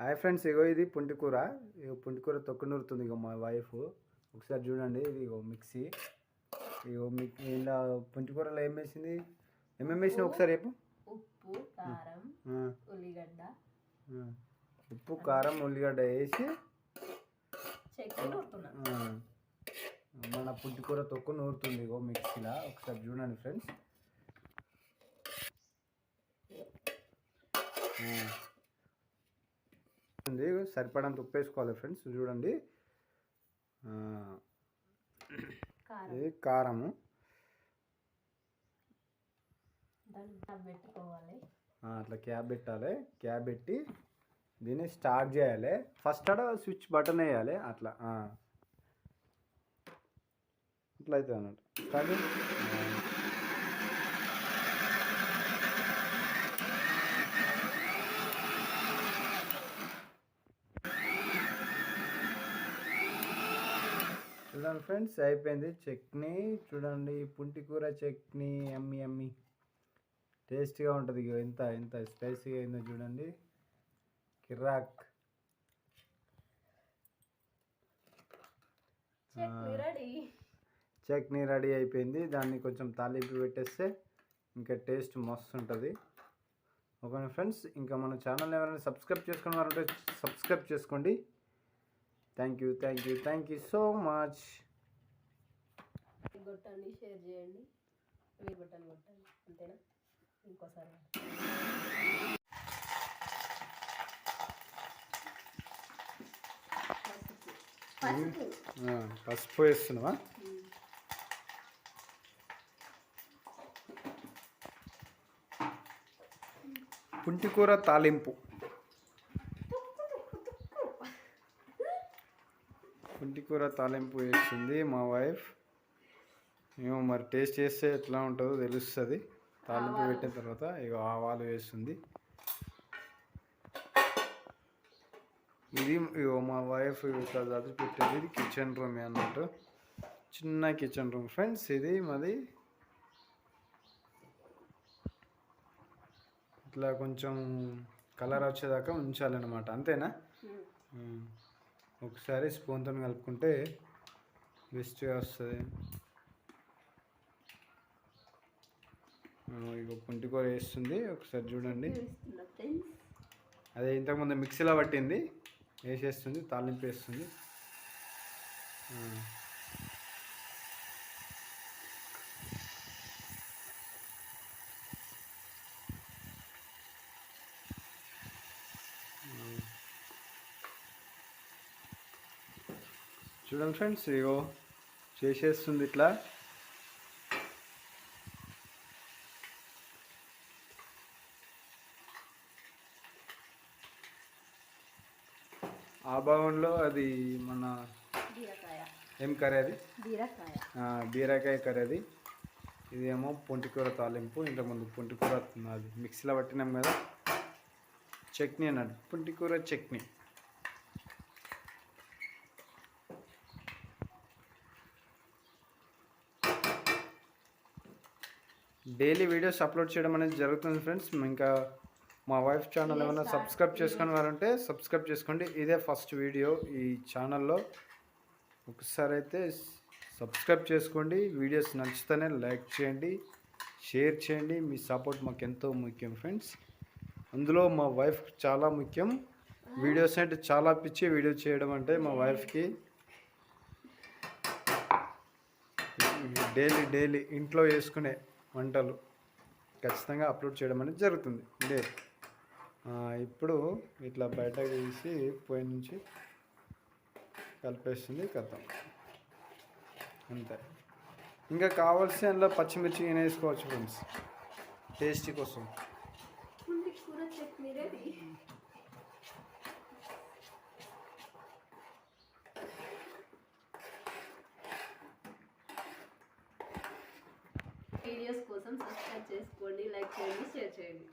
Hi friends, ఇగో ఇది పుంటికూర. ఇగో పుంటికూర తొక్కు నూరుతుంది ఇగో మా వైఫ్. ఒకసారి చూడండి, ఇది ఇగో మిక్సీ. ఇగో ఇలా పుంటికూరలో ఏం వేసింది, ఏమేమి వేసినా ఒకసారి చెప్పు. ఉప్పు, కారం, ఉల్లిగడ్డ. ఉప్పు, కారం, ఉల్లిగడ్డ వేసి మన పుంటికూర తొక్కు నూరుతుంది ఇగో మిక్సీలా. ఒకసారి చూడండి ఫ్రెండ్స్. సరిపడంత ఉప్పు వేసుకోవాలి ఫ్రెండ్స్. చూడండి, ఇది కారము. అట్లా క్యాప్ పెట్టాలి. క్యాప్ పెట్టి దీన్ని స్టార్ట్ చేయాలి. ఫస్ట్ ఆడ స్విచ్ బటన్ వేయాలి. అట్లా అట్లా అవుతుంది అన్నట్టు. కానీ చూడండి ఫ్రెండ్స్, అయిపోయింది చట్నీ. చూడండి, పుంటికూర చట్నీ ఎమ్మి ఎమ్మి టేస్ట్గా ఉంటుంది. ఎంత ఎంత స్పైసీగా అయిందో చూడండి, కిరాక్. చట్నీ రెడీ అయిపోయింది. దాన్ని కొంచెం తాలింపు పెట్టేస్తే ఇంకా టేస్ట్ మస్తు ఉంటుంది. ఓకే ఫ్రెండ్స్, ఇంకా మన ఛానల్ ఎవరైనా సబ్స్క్రైబ్ చేసుకుని వారంటే సబ్స్క్రైబ్ చేసుకోండి. Thank you so much. కొట్టండి, షేర్ చేయండి, మీ బట్టలు కొట్టండి. అంతేనా? ఇంకోసారి పసుపు వేస్తున్నావా? పుంటికూర తాలింపు. పుంటికూర తాలింపు వేస్తుంది మా వైఫ్. ఏమో మరి టేస్ట్ చేస్తే ఎట్లా ఉంటుందో తెలుస్తుంది. తాలింపు పెట్టిన తర్వాత ఇక ఆవాలు వేస్తుంది. ఇది ఇగో మా వైఫ్ ఇట్లా చదివి పెట్టేది. ఇది కిచెన్ రూమ్ అన్నట్టు, చిన్న కిచెన్ రూమ్ ఫ్రెండ్స్. ఇది మాది. ఇట్లా కొంచెం కలర్ వచ్చేదాకా ఉంచాలన్నమాట. అంతేనా? ఒకసారి స్పూన్తో కలుపుకుంటే బెస్ట్గా వస్తుంది. ఇక పుంటికూర వేస్తుంది. ఒకసారి చూడండి, అదే ఇంతకుముందు మిక్సీలో పట్టింది వేసేస్తుంది. తాలింపు వేస్తుంది. చూడండి ఫ్రెండ్స్, ఇగో చేసేస్తుంది ఇట్లా. ఆ భాగంలో అది మన ఏం కర్రీ అది? బీరకాయ కర్రీ అది. ఇదేమో పుంటికూర తాలింపు. ఇంతకుముందు పుంటికూర అది మిక్సీలో పట్టినాం కదా, చట్నీ అన్నట్టు, పుంటికూర చట్నీ. డైలీ వీడియోస్ అప్లోడ్ చేయడం అనేది జరుగుతుంది ఫ్రెండ్స్. ఇంకా మా వైఫ్ ఛానల్ ఏమైనా సబ్స్క్రైబ్ చేసుకుని వారంటే సబ్స్క్రైబ్ చేసుకోండి. ఇదే ఫస్ట్ వీడియో ఈ ఛానల్లో. ఒకసారి అయితే సబ్స్క్రైబ్ చేసుకోండి. వీడియోస్ నచ్చితేనే లైక్ చేయండి, షేర్ చేయండి. మీ సపోర్ట్ మాకు ఎంతో ముఖ్యం ఫ్రెండ్స్. అందులో మా వైఫ్ చాలా ముఖ్యం. వీడియోస్ అంటే చాలా పిచ్చి. వీడియో చేయడం అంటే మా వైఫ్కి డైలీ ఇంట్లో చేసుకునే వంటలు ఖచ్చితంగా అప్లోడ్ చేయడం అనేది జరుగుతుంది. ఇప్పుడు ఇట్లా బయటకు తీసి పొయ్యి నుంచి కలిపేస్తుంది. కథం అంతే. ఇంకా కావాల్సి అందులో పచ్చిమిర్చి వేసుకోవచ్చు ఫ్రెండ్స్, టేస్టీ కోసం. వీడియోస్ కోసం సబ్స్క్రైబ్ చేసుకోండి, లైక్ చేయండి, షేర్ చేయండి.